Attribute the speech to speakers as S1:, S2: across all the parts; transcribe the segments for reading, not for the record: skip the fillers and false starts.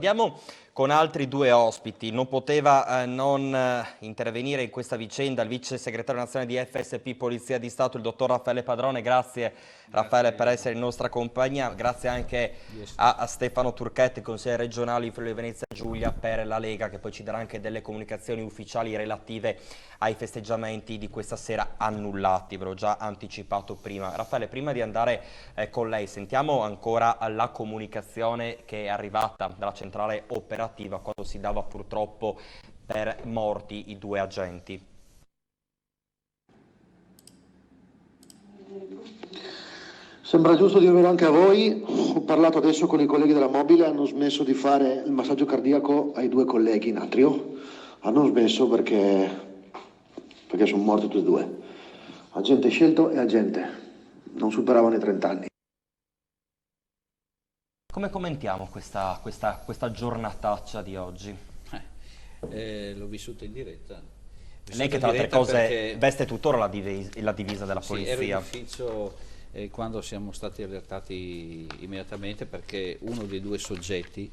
S1: Andiamo con altri due ospiti. Non poteva non intervenire in questa vicenda il vice segretario nazionale di FSP Polizia di Stato, il dottor Raffaele Padrone. Grazie Raffaele per essere in nostra compagnia. Grazie anche a Stefano Turchetti, consigliere regionale di Friuli Venezia Giulia per la Lega, che poi ci darà anche delle comunicazioni ufficiali relative ai festeggiamenti di questa sera annullati. Ve l'ho già anticipato prima. Raffaele, prima di andare con lei, sentiamo ancora la comunicazione che è arrivata dalla centrale operativa quando si dava purtroppo per morti i due agenti.
S2: Sembra giusto dirvelo anche a voi. Ho parlato adesso con i colleghi della mobile, hanno smesso di fare il massaggio cardiaco ai due colleghi in atrio. Hanno smesso perché sono morti tutti e due. Agente scelto e agente. Non superavano i 30 anni.
S1: Come commentiamo questa giornataccia di oggi?
S3: L'ho vissuta in diretta.
S1: Lei che tra le altre cose veste tuttora la divisa della polizia.
S3: Ero in ufficio quando siamo stati allertati immediatamente perché uno dei due soggetti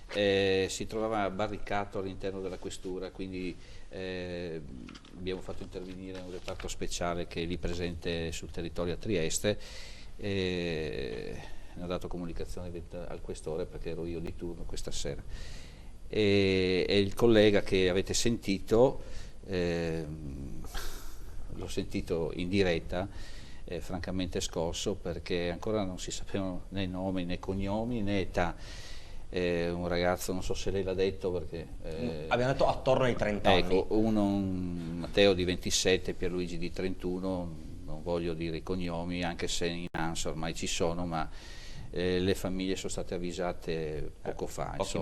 S3: si trovava barricato all'interno della questura, quindi abbiamo fatto intervenire un reparto speciale che è lì presente sul territorio a Trieste. Ne ho dato comunicazione al questore perché ero io di turno questa sera, e il collega che avete sentito, l'ho sentito in diretta, francamente scosso perché ancora non si sapevano né nomi né cognomi né età. Un ragazzo, non so se lei l'ha detto perché
S1: abbiamo detto attorno ai 30 anni.
S3: Ecco, un Matteo di 27, Pierluigi di 31, non voglio dire i cognomi anche se in ANSA ormai ci sono, ma le famiglie sono state avvisate poco fa, pochi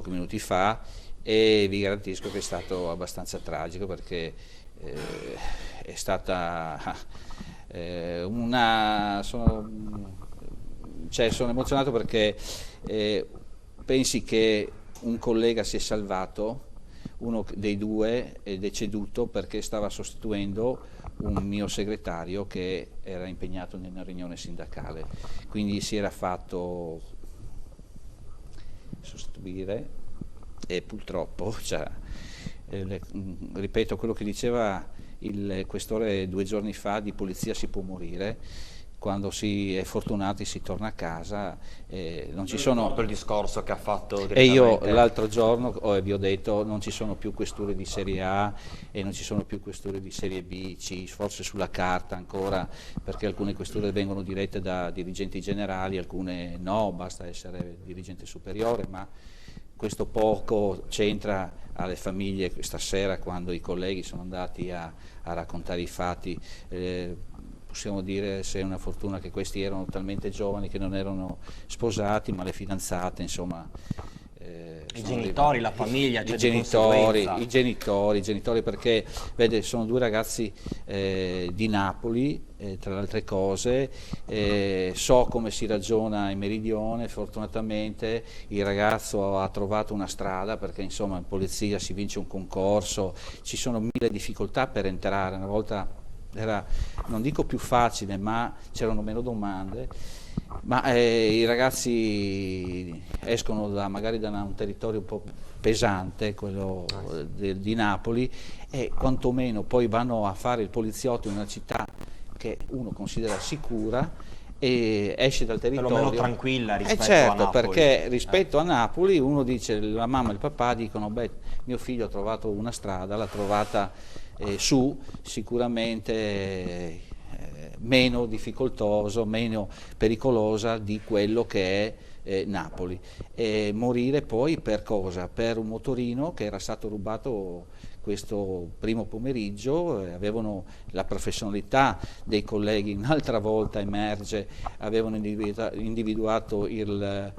S3: minuti fa, e vi garantisco che è stato abbastanza tragico perché è stata sono emozionato perché pensi che un collega si è salvato, uno dei due è deceduto perché stava sostituendo un mio segretario che era impegnato nella riunione sindacale, quindi si era fatto sostituire e purtroppo, ripeto quello che diceva il questore 2 giorni fa, di polizia si può morire. Quando si è fortunati si torna a casa, non ci sono...
S1: il discorso che ha fatto
S3: E io l'altro giorno vi ho detto non ci sono più questure di serie A e non ci sono più questure di serie B, C, forse sulla carta ancora, perché alcune questure vengono dirette da dirigenti generali, alcune no, basta essere dirigente superiore, ma questo poco c'entra alle famiglie questa sera quando i colleghi sono andati a raccontare i fatti. Possiamo dire, se è una fortuna, che questi erano talmente giovani che non erano sposati, ma le fidanzate, insomma.
S1: I genitori, la famiglia,
S3: i genitori, perché vede, sono due ragazzi di Napoli, tra le altre cose, so come si ragiona in Meridione. Fortunatamente il ragazzo ha trovato una strada, perché insomma in polizia si vince un concorso, ci sono 1000 difficoltà per entrare. Una volta era, non dico più facile, ma c'erano meno domande, ma i ragazzi escono magari da un territorio un po' pesante, quello di Napoli, e quantomeno poi vanno a fare il poliziotto in una città che uno considera sicura, e esce dal territorio
S1: perlomeno tranquilla rispetto
S3: certo,
S1: a Napoli.
S3: Perché rispetto a Napoli uno dice, la mamma e il papà dicono, beh, mio figlio ha trovato una strada, l'ha trovata su, sicuramente meno difficoltoso, meno pericolosa di quello che è Napoli. E morire poi per cosa? Per un motorino che era stato rubato questo primo pomeriggio. Avevano la professionalità dei colleghi, un'altra volta emerge, avevano individuato il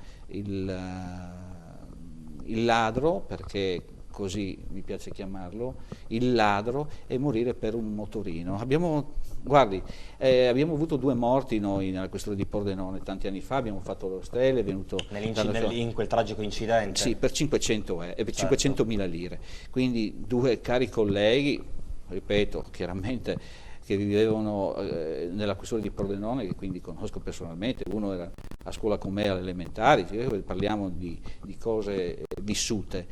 S3: ladro, perché così mi piace chiamarlo, il ladro, e morire per un motorino. Abbiamo avuto 2 morti noi nella questura di Pordenone tanti anni fa, abbiamo fatto lo stelle, è venuto
S1: in quel tragico incidente.
S3: Sì, per 500.000 lire. Quindi 2 cari colleghi, ripeto, chiaramente che vivevano nella questura di Pordenone, che quindi conosco personalmente. Uno era a scuola con me alle elementari, parliamo di cose vissute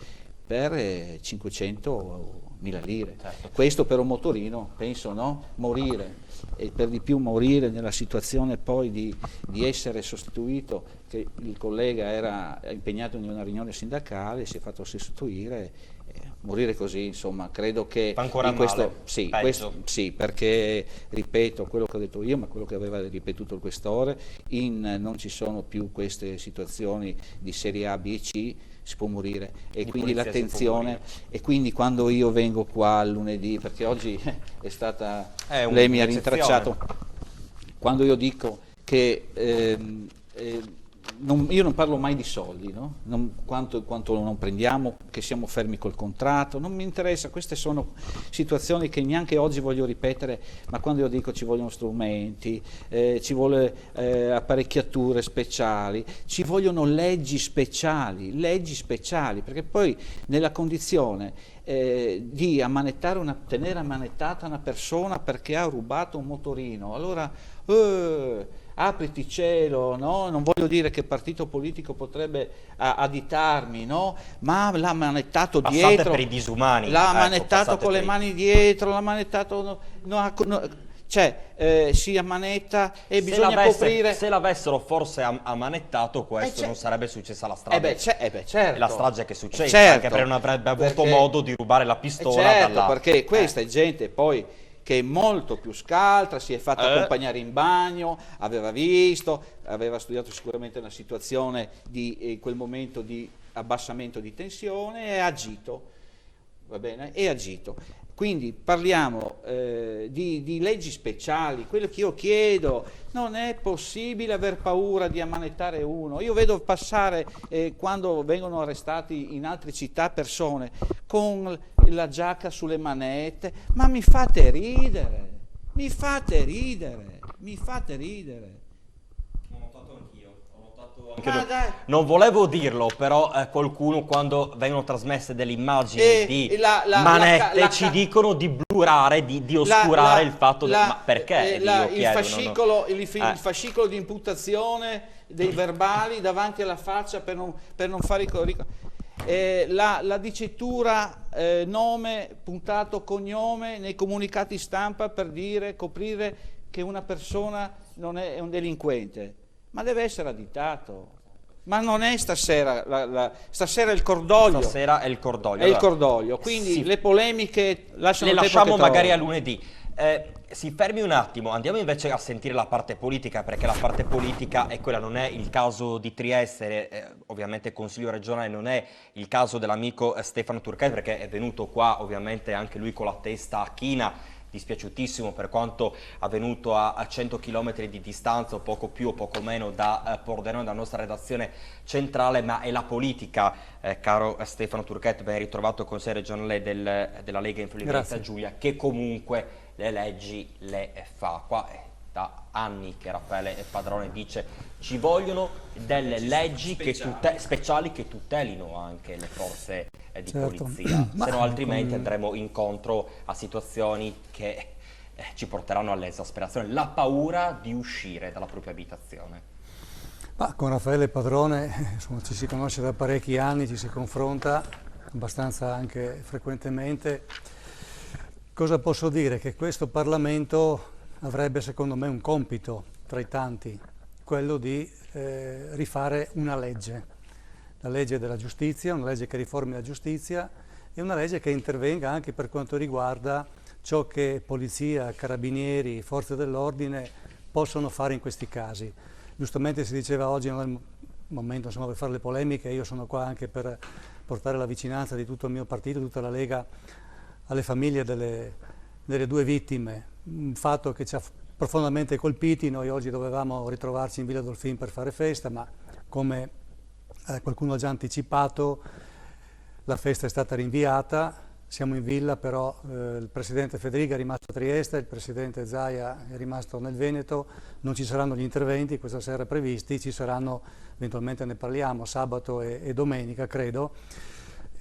S3: per 500.000 lire.
S1: Certo.
S3: Questo per un motorino, penso, no? Morire, e per di più morire nella situazione poi di essere sostituito, che il collega era impegnato in una riunione sindacale, si è fatto sostituire, morire così, insomma, credo che
S1: Fa ancora
S3: in questo,
S1: male,
S3: sì,
S1: peggio.
S3: questo sì, perché ripeto quello che ho detto io, ma quello che aveva ripetuto il questore, non ci sono più queste situazioni di serie A, B e C, si può morire, e
S1: Di
S3: quindi
S1: polizia si può
S3: l'attenzione,
S1: morire.
S3: e quindi quando io vengo qua lunedì, perché oggi è stata,
S1: È
S3: lei mi ha
S1: un'eccezione.
S3: rintracciato, quando io dico che io non parlo mai di soldi, no? Quanto non prendiamo, che siamo fermi col contratto, non mi interessa, queste sono situazioni che neanche oggi voglio ripetere, ma quando io dico ci vogliono strumenti, ci vuole apparecchiature speciali, ci vogliono leggi speciali, perché poi nella condizione di tenere ammanettata una persona perché ha rubato un motorino, allora apriti cielo, no? Non voglio dire che partito politico potrebbe additarmi, no? Ma l'ha manettato
S1: Passate
S3: dietro,
S1: per i disumani.
S3: l'ha
S1: Ecco,
S3: manettato
S1: passate
S3: con le
S1: per i-
S3: mani dietro, l'ha manettato, si ammanetta e bisogna coprire.
S1: Se l'avessero forse ammanettato, questo non sarebbe successa la strage.
S3: Certo.
S1: È la strage che succede,
S3: Certo,
S1: anche perché non avrebbe avuto
S3: perché-
S1: modo di rubare la pistola
S3: certo,
S1: dalla...
S3: perché questa è gente poi che è molto più scaltra, si è fatta accompagnare in bagno, aveva visto, aveva studiato sicuramente una situazione in quel momento di abbassamento di tensione e ha agito, va bene? E agito. Quindi parliamo di leggi speciali, quello che io chiedo, non è possibile aver paura di ammanettare uno. Io vedo passare quando vengono arrestati in altre città persone con la giacca sulle manette, ma mi fate ridere.
S1: Ho notato anch'io,
S3: Ma dai.
S1: Non volevo dirlo, però qualcuno quando vengono trasmesse delle immagini
S3: E
S1: di
S3: la
S1: manette ci dicono di blurare, di oscurare il fatto ma perché? Io
S3: il
S1: chiedo,
S3: fascicolo,
S1: no?
S3: il fascicolo di imputazione dei verbali davanti alla faccia per non fare la dicitura nome, puntato cognome nei comunicati stampa per coprire che una persona non è un delinquente, ma deve essere additato. Ma non è stasera, stasera è il cordoglio.
S1: Stasera è il cordoglio.
S3: È il
S1: Allora,
S3: cordoglio, quindi
S1: sì.
S3: le polemiche lasciano
S1: Le
S3: il tempo
S1: lasciamo
S3: che
S1: magari a
S3: trovano.
S1: lunedì. Si fermi un attimo, andiamo invece a sentire la parte politica, perché la parte politica è quella, non è il caso di Trieste, ovviamente Consiglio regionale, non è il caso dell'amico Stefano Turchet, perché è venuto qua ovviamente anche lui con la testa a china, dispiaciutissimo per quanto avvenuto a 100 km di distanza, o poco più o poco meno da Pordenone, dalla nostra redazione centrale, ma è la politica, caro Stefano Turchet, ben ritrovato consigliere regionale della Lega in Friuli Venezia Giulia, che comunque le leggi le fa. Qua è da anni che Raffaele Padrone dice ci vogliono delle leggi speciali che tutelino anche le forze di polizia, se no altrimenti andremo incontro a situazioni che ci porteranno all'esasperazione, la paura di uscire dalla propria abitazione.
S4: Ma con Raffaele Padrone insomma, ci si conosce da parecchi anni, ci si confronta abbastanza anche frequentemente. Cosa posso dire? Che questo Parlamento avrebbe secondo me un compito tra i tanti, quello di rifare una legge, la legge della giustizia, una legge che riformi la giustizia e una legge che intervenga anche per quanto riguarda ciò che polizia, carabinieri, forze dell'ordine possono fare in questi casi. Giustamente si diceva oggi non è il momento insomma, per fare le polemiche, io sono qua anche per portare la vicinanza di tutto il mio partito, tutta la Lega, alle famiglie delle due vittime, un fatto che ci ha profondamente colpiti. Noi oggi dovevamo ritrovarci in Villa Dolfin per fare festa, ma come qualcuno ha già anticipato, la festa è stata rinviata, siamo in villa, però il presidente Federica è rimasto a Trieste, il presidente Zaia è rimasto nel Veneto, non ci saranno gli interventi questa sera previsti, ci saranno, eventualmente ne parliamo, sabato e domenica credo.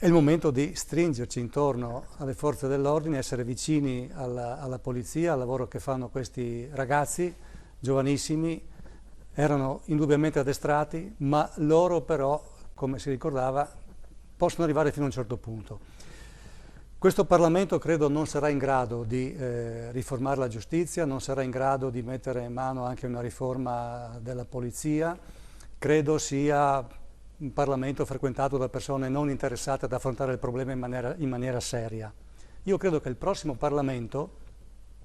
S4: È il momento di stringerci intorno alle forze dell'ordine, essere vicini alla polizia, al lavoro che fanno questi ragazzi giovanissimi. Erano indubbiamente addestrati, ma loro però, come si ricordava, possono arrivare fino a un certo punto. Questo Parlamento credo non sarà in grado di riformare la giustizia, non sarà in grado di mettere in mano anche una riforma della polizia. Credo sia un Parlamento frequentato da persone non interessate ad affrontare il problema in maniera seria. Io credo che il prossimo Parlamento,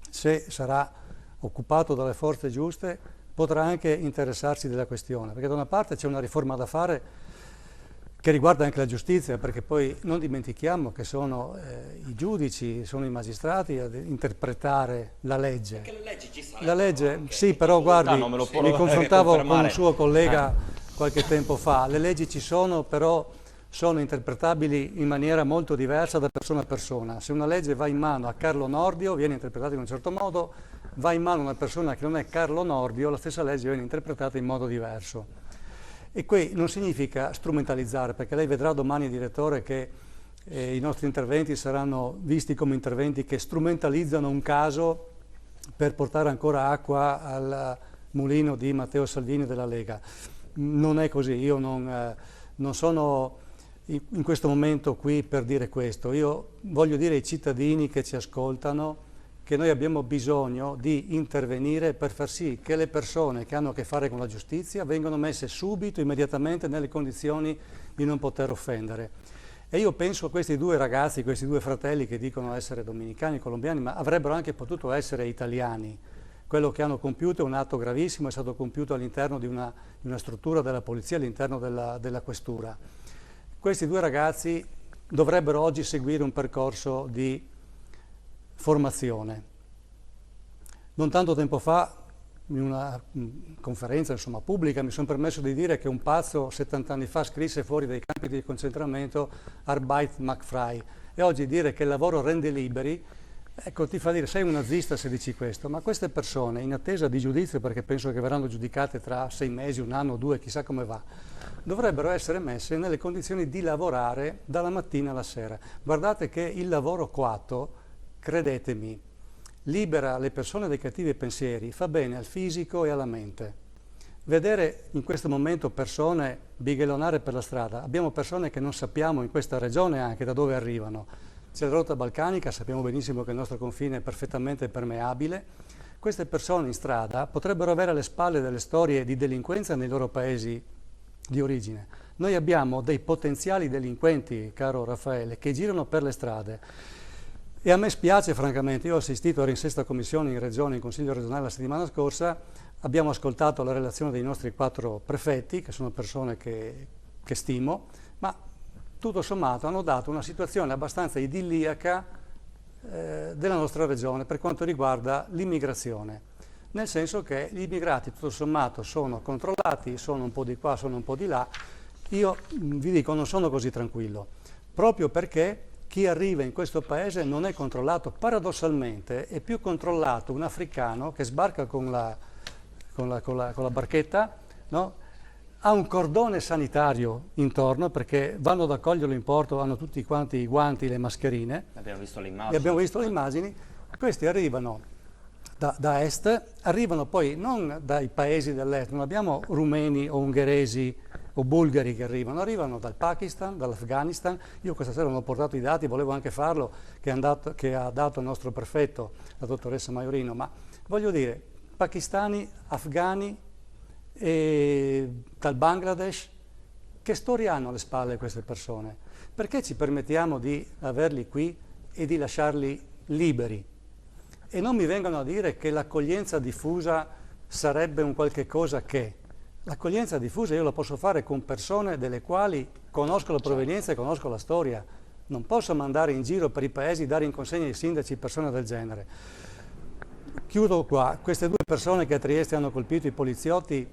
S4: se sarà occupato dalle forze giuste, potrà anche interessarsi della questione, perché da una parte c'è una riforma da fare che riguarda anche la giustizia, perché poi non dimentichiamo che sono i giudici, sono i magistrati ad interpretare la legge.
S1: Perché le leggi ci saranno.
S4: La legge,
S1: anche.
S4: sì, però guardi, mi confrontavo con un suo collega qualche tempo fa, le leggi ci sono, però sono interpretabili in maniera molto diversa da persona a persona. Se una legge va in mano a Carlo Nordio viene interpretata in un certo modo, va in mano a una persona che non è Carlo Nordio, la stessa legge viene interpretata in modo diverso. E qui non significa strumentalizzare, perché lei vedrà domani, direttore, che i nostri interventi saranno visti come interventi che strumentalizzano un caso per portare ancora acqua al mulino di Matteo Salvini della Lega. Non è così, io non sono in questo momento qui per dire questo. Io voglio dire ai cittadini che ci ascoltano che noi abbiamo bisogno di intervenire per far sì che le persone che hanno a che fare con la giustizia vengano messe subito, immediatamente, nelle condizioni di non poter offendere. E io penso a questi due ragazzi, questi due fratelli che dicono essere dominicani, colombiani, ma avrebbero anche potuto essere italiani. Quello che hanno compiuto è un atto gravissimo, è stato compiuto all'interno di una struttura della polizia, all'interno della questura. Questi due ragazzi dovrebbero oggi seguire un percorso di formazione. Non tanto tempo fa, in una conferenza pubblica, mi sono permesso di dire che un pazzo 70 anni fa scrisse fuori dai campi di concentramento Arbeit macht frei, e oggi dire che il lavoro rende liberi, ecco, ti fa dire sei un nazista se dici questo, ma queste persone, in attesa di giudizio, perché penso che verranno giudicate tra 6 mesi, un anno, 2, chissà come va, dovrebbero essere messe nelle condizioni di lavorare dalla mattina alla sera. Guardate che il lavoro coatto, credetemi, libera le persone dai cattivi pensieri, fa bene al fisico e alla mente. Vedere in questo momento persone bighellonare per la strada, abbiamo persone che non sappiamo in questa regione anche da dove arrivano. C'è la rotta balcanica, sappiamo benissimo che il nostro confine è perfettamente permeabile. Queste persone in strada potrebbero avere alle spalle delle storie di delinquenza nei loro paesi di origine. Noi abbiamo dei potenziali delinquenti, caro Raffaele, che girano per le strade. E a me spiace francamente, io ho assistito, ero in 6ª commissione in regione, in consiglio regionale la settimana scorsa, abbiamo ascoltato la relazione dei nostri 4 prefetti, che sono persone che stimo, ma tutto sommato hanno dato una situazione abbastanza idilliaca della nostra regione per quanto riguarda l'immigrazione, nel senso che gli immigrati tutto sommato sono controllati, sono un po' di qua, sono un po' di là. Io vi dico, non sono così tranquillo, proprio perché chi arriva in questo paese non è controllato. Paradossalmente è più controllato un africano che sbarca con la barchetta, no? Ha un cordone sanitario intorno perché vanno ad accoglierlo in porto, hanno tutti quanti i guanti, le mascherine.
S1: Abbiamo visto le immagini.
S4: Abbiamo visto le immagini. Questi arrivano da est, arrivano poi non dai paesi dell'est, non abbiamo rumeni o ungheresi o bulgari che arrivano dal Pakistan, dall'Afghanistan. Io questa sera non ho portato i dati, volevo anche farlo, che ha dato il nostro prefetto, la dottoressa Maiorino, ma voglio dire, pakistani, afghani, e dal Bangladesh, che storia hanno alle spalle queste persone? Perché ci permettiamo di averli qui e di lasciarli liberi? E non mi vengano a dire che l'accoglienza diffusa sarebbe un qualche cosa che... L'accoglienza diffusa io la posso fare con persone delle quali conosco la provenienza e conosco la storia. Non posso mandare in giro per i paesi, dare in consegna ai sindaci persone del genere. Chiudo qua. Queste 2 persone che a Trieste hanno colpito i poliziotti,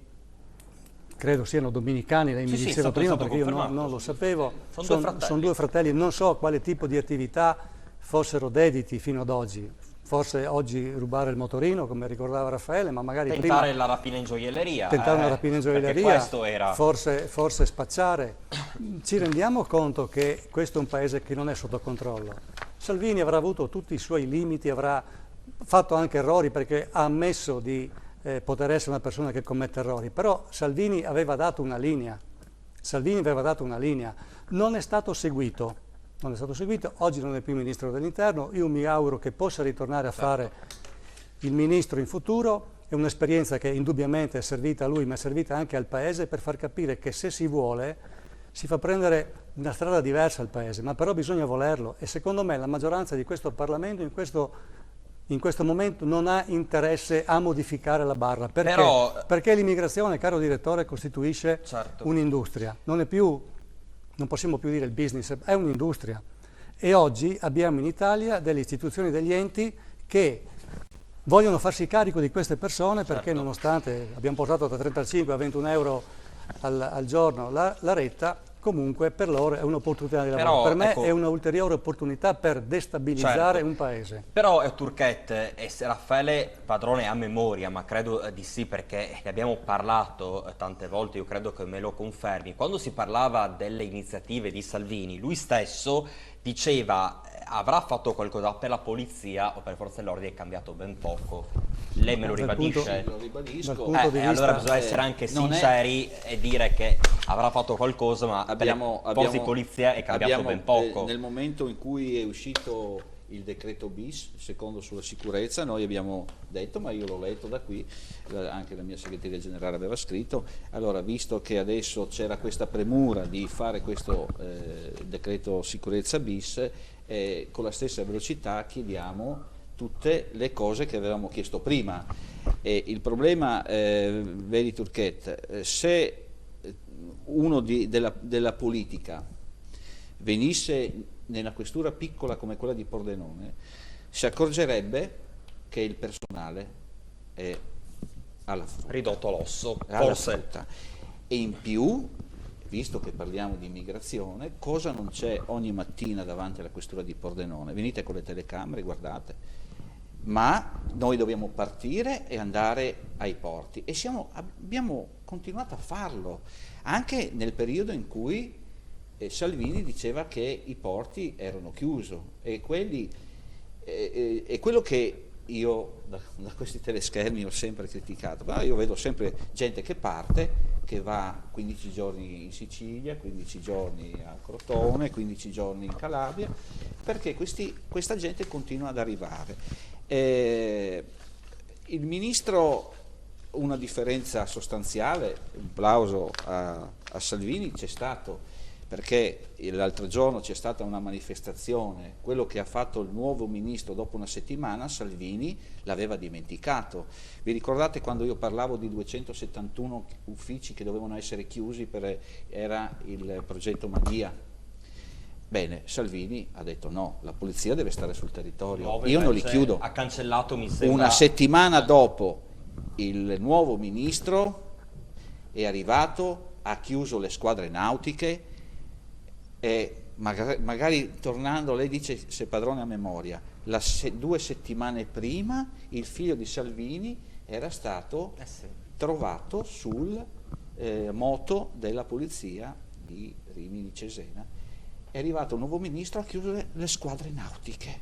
S4: credo siano dominicani, lei mi diceva prima perché io non lo sapevo. Sono 2 fratelli, non so quale tipo di attività fossero dediti fino ad oggi. forse oggi rubare il motorino, come ricordava Raffaele, ma magari
S1: Tentare
S4: prima
S1: la rapina in gioielleria.
S4: tentare una rapina in
S1: Perché
S4: gioielleria,
S1: questo era.
S4: forse spacciare. Ci rendiamo conto che questo è un paese che non è sotto controllo. Salvini avrà avuto tutti i suoi limiti, avrà fatto anche errori perché ha ammesso di poter essere una persona che commette errori, però Salvini aveva dato una linea, non è stato seguito. Oggi non è più Ministro dell'Interno, io mi auguro che possa ritornare a fare il Ministro in futuro, è un'esperienza che indubbiamente è servita a lui ma è servita anche al Paese per far capire che se si vuole si fa prendere una strada diversa al Paese, ma però bisogna volerlo e secondo me la maggioranza di questo Parlamento in questo momento non ha interesse a modificare la barra, perché l'immigrazione, caro direttore, costituisce un'industria, non possiamo più dire il business, è un'industria. E oggi abbiamo in Italia delle istituzioni, degli enti che vogliono farsi carico di queste persone perché nonostante abbiamo portato da 35 a 21 euro al giorno la retta, comunque per loro è un'opportunità di lavoro. Per me è un'ulteriore opportunità per destabilizzare un paese.
S1: Però Turquette e Raffaele Padrone a memoria, ma credo di sì perché ne abbiamo parlato tante volte, io credo che me lo confermi. Quando si parlava delle iniziative di Salvini, lui stesso diceva avrà fatto qualcosa per la polizia o per le forze dell'ordine, è cambiato ben poco. Lei me lo ribadisce?
S3: Lo ribadisco.
S1: Allora bisogna essere anche sinceri e dire che avrà fatto qualcosa, ma per le forze di polizia è cambiato ben poco.
S3: Nel momento in cui è uscito il decreto bis, secondo sulla sicurezza, noi abbiamo detto, ma io l'ho letto da qui, anche la mia segreteria generale aveva scritto, allora visto che adesso c'era questa premura di fare questo decreto sicurezza bis, con la stessa velocità chiediamo tutte le cose che avevamo chiesto prima. Il problema, vedi Turquette, se uno della politica venisse nella questura piccola come quella di Pordenone, si accorgerebbe che il personale è alla frutta,
S1: ridotto all'osso,
S3: forse. E in più, visto che parliamo di immigrazione, cosa non c'è ogni mattina davanti alla questura di Pordenone? Venite con le telecamere, guardate. Ma noi dobbiamo partire e andare ai porti e abbiamo continuato a farlo anche nel periodo in cui Salvini diceva che i porti erano chiusi e quello che io da questi teleschermi ho sempre criticato, ma io vedo sempre gente che parte, che va 15 giorni in Sicilia, 15 giorni a Crotone, 15 giorni in Calabria, perché questa gente continua ad arrivare. Il ministro, una differenza sostanziale, un plauso a Salvini c'è stato, perché l'altro giorno c'è stata una manifestazione, quello che ha fatto il nuovo ministro dopo una settimana, Salvini l'aveva dimenticato. Vi ricordate quando io parlavo di 271 uffici che dovevano essere chiusi, era il progetto Madia? Bene, Salvini ha detto no, la polizia deve stare sul territorio, io non li chiudo.
S1: Ha cancellato, mi sembra.
S3: Una settimana dopo il nuovo ministro è arrivato, ha chiuso le squadre nautiche e magari tornando, lei dice se Padrone a memoria, 2 settimane prima il figlio di Salvini era stato trovato sul moto della polizia di Rimini Cesena. È arrivato un nuovo ministro, ha chiuso le squadre nautiche.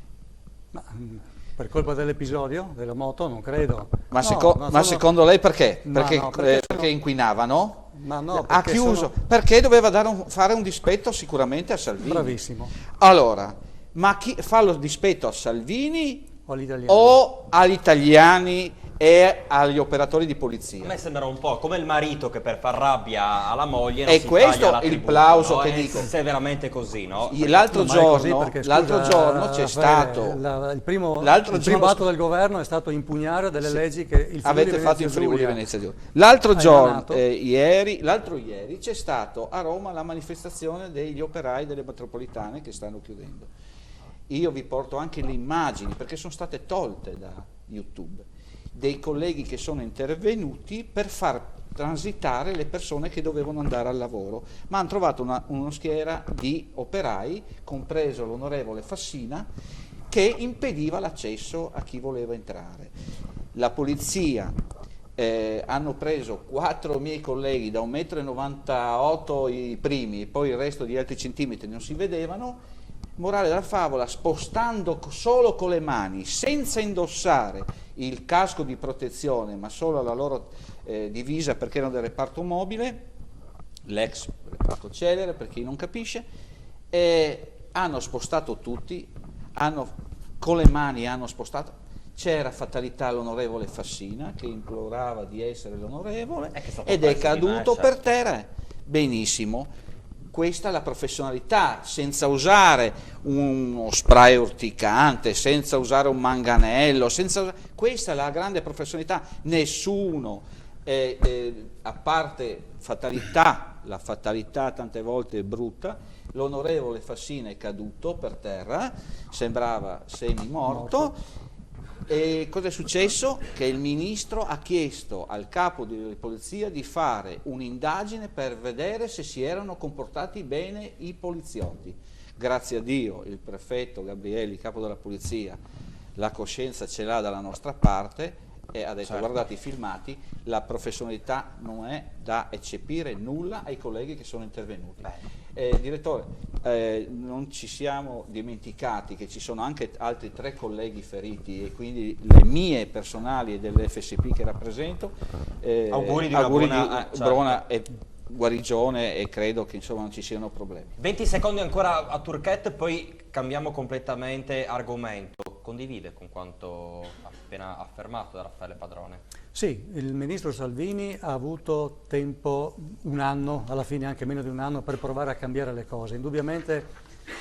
S4: Ma per colpa dell'episodio della moto non credo.
S3: Ma secondo lei perché? Perché inquinavano?
S4: Ma no,
S3: ha chiuso perché doveva fare un dispetto sicuramente a Salvini.
S4: Bravissimo.
S3: Allora, ma chi fa lo dispetto a Salvini
S4: o
S3: agli italiani e agli operatori di polizia?
S1: A me sembra un po' come il marito che per far rabbia alla moglie non
S3: e
S1: si
S3: questo
S1: taglia
S3: è il plauso che dico.
S1: Se è veramente così, no?
S3: L'altro giorno c'è stato
S4: il primo atto del governo è stato impugnare delle leggi che il
S3: avete fatto in Friuli Venezia Giulia. L'altro ieri c'è stato a Roma la manifestazione degli operai delle metropolitane che stanno chiudendo. Io vi porto anche le immagini perché sono state tolte da YouTube, dei colleghi che sono intervenuti per far transitare le persone che dovevano andare al lavoro, ma hanno trovato uno schiera di operai, compreso l'onorevole Fassina, che impediva l'accesso a chi voleva entrare. La polizia hanno preso 4 miei colleghi da 1,98 m i primi e poi il resto di altri centimetri non si vedevano. Morale della favola, spostando solo con le mani, senza indossare il casco di protezione, ma solo la loro divisa perché erano del reparto mobile, l'ex reparto Celere, per chi non capisce, hanno spostato tutti, con le mani hanno spostato. C'era fatalità l'onorevole Fassina che implorava di essere l'onorevole ed è caduto per terra. Benissimo. Questa è la professionalità, senza usare uno spray urticante, senza usare un manganello, questa è la grande professionalità. Nessuno, a parte fatalità, la fatalità tante volte è brutta, l'onorevole Fassina è caduto per terra, sembrava semi-morto. E cosa è successo? Che il ministro ha chiesto al capo di polizia di fare un'indagine per vedere se si erano comportati bene i poliziotti. Grazie a Dio il prefetto Gabrielli, capo della polizia, la coscienza ce l'ha dalla nostra parte e ha detto guardate i filmati, la professionalità non è da eccepire nulla ai colleghi che sono intervenuti. Direttore, non ci siamo dimenticati che ci sono anche altri 3 colleghi feriti e quindi le mie personali e dell'FSP che rappresento,
S1: auguri di
S3: buona guarigione e credo che insomma non ci siano problemi.
S1: 20 secondi ancora a Turquette, poi cambiamo completamente argomento. Condivide con quanto appena affermato da Raffaele Padrone?
S4: Sì, il ministro Salvini ha avuto tempo, un anno, alla fine anche meno di un anno, per provare a cambiare le cose. Indubbiamente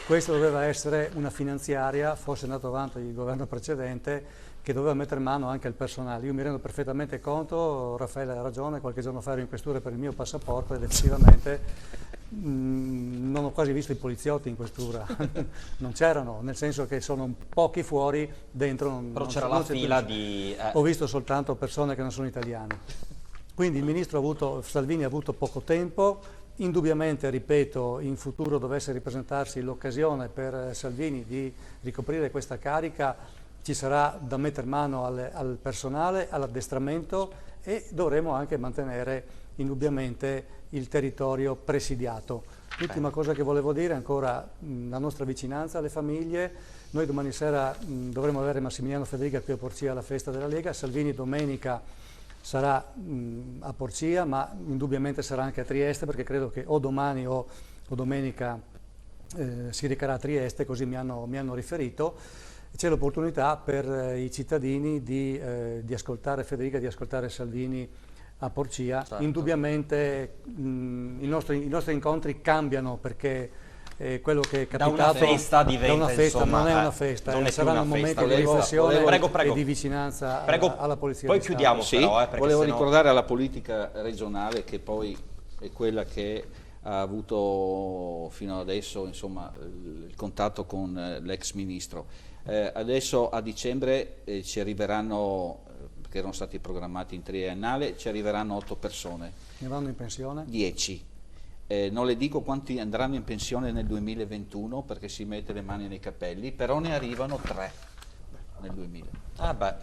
S4: questa doveva essere una finanziaria, fosse andato avanti il governo precedente, che doveva mettere mano anche al personale. Io mi rendo perfettamente conto, Raffaele ha ragione, qualche giorno fa ero in questura per il mio passaporto ed effettivamente non ho quasi visto i poliziotti in questura, non c'erano, nel senso che sono pochi fuori, dentro
S1: però c'era la fila di...
S4: Ho visto soltanto persone che non sono italiane. Quindi il ministro Salvini ha avuto poco tempo, indubbiamente, ripeto, in futuro dovesse ripresentarsi l'occasione per Salvini di ricoprire questa carica, ci sarà da mettere mano al personale, all'addestramento e dovremo anche mantenere indubbiamente il territorio presidiato. L'ultima cosa che volevo dire è ancora la nostra vicinanza alle famiglie. Noi domani sera dovremo avere Massimiliano Federica qui a Porcia alla festa della Lega, Salvini domenica sarà a Porcia, ma indubbiamente sarà anche a Trieste, perché credo che o domani o domenica si recherà a Trieste, così mi hanno riferito. C'è l'opportunità per i cittadini di ascoltare Federica, di ascoltare Salvini a Porcia.
S1: Certo.
S4: Indubbiamente i nostri incontri cambiano, perché quello che è capitato
S1: da una festa diventa,
S4: da una festa,
S1: insomma,
S4: non è una festa,
S1: non è più
S4: saranno
S1: una festa.
S4: momenti di riflessione
S1: Prego.
S4: e di vicinanza alla polizia.
S1: Poi
S4: di Stato.
S1: chiudiamo
S3: Sì,
S1: però, perché
S3: volevo
S1: sennò...
S3: ricordare alla politica regionale, che poi è quella che ha avuto fino adesso insomma, il contatto con l'ex ministro. Adesso a dicembre ci arriveranno, perché erano stati programmati in triennale, ci arriveranno 8 persone.
S4: Ne vanno in pensione?
S3: 10. Non le dico quanti andranno in pensione nel 2021 perché si mette le mani nei capelli, però ne arrivano 3 nel 2000.
S1: Ah beh,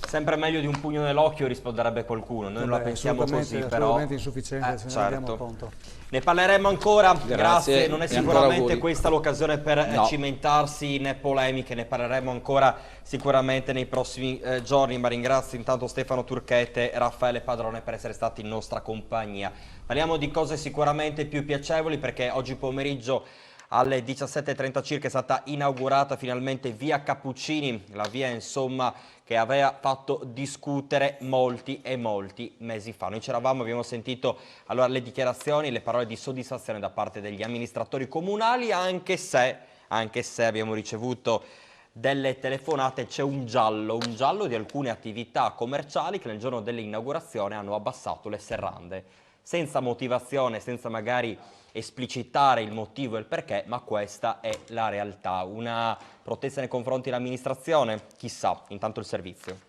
S1: sempre meglio di un pugno nell'occhio, risponderebbe qualcuno, noi non la pensiamo così, però...
S4: Assolutamente insufficiente, ce ne rendiamo conto.
S1: Ne parleremo ancora, grazie. Non è sicuramente questa l'occasione per cimentarsi in polemiche, ne parleremo ancora sicuramente nei prossimi giorni, ma ringrazio intanto Stefano Turquette e Raffaele Padrone per essere stati in nostra compagnia. Parliamo di cose sicuramente più piacevoli, perché oggi pomeriggio alle 17:30 circa è stata inaugurata finalmente via Cappuccini, la via insomma che aveva fatto discutere molti e molti mesi fa. Noi c'eravamo, abbiamo sentito allora le dichiarazioni, le parole di soddisfazione da parte degli amministratori comunali, anche se abbiamo ricevuto delle telefonate. C'è un giallo di alcune attività commerciali che nel giorno dell'inaugurazione hanno abbassato le serrande, senza motivazione, senza magari esplicitare il motivo e il perché, ma questa è la realtà. Una protesta nei confronti dell'amministrazione? Chissà, intanto il servizio.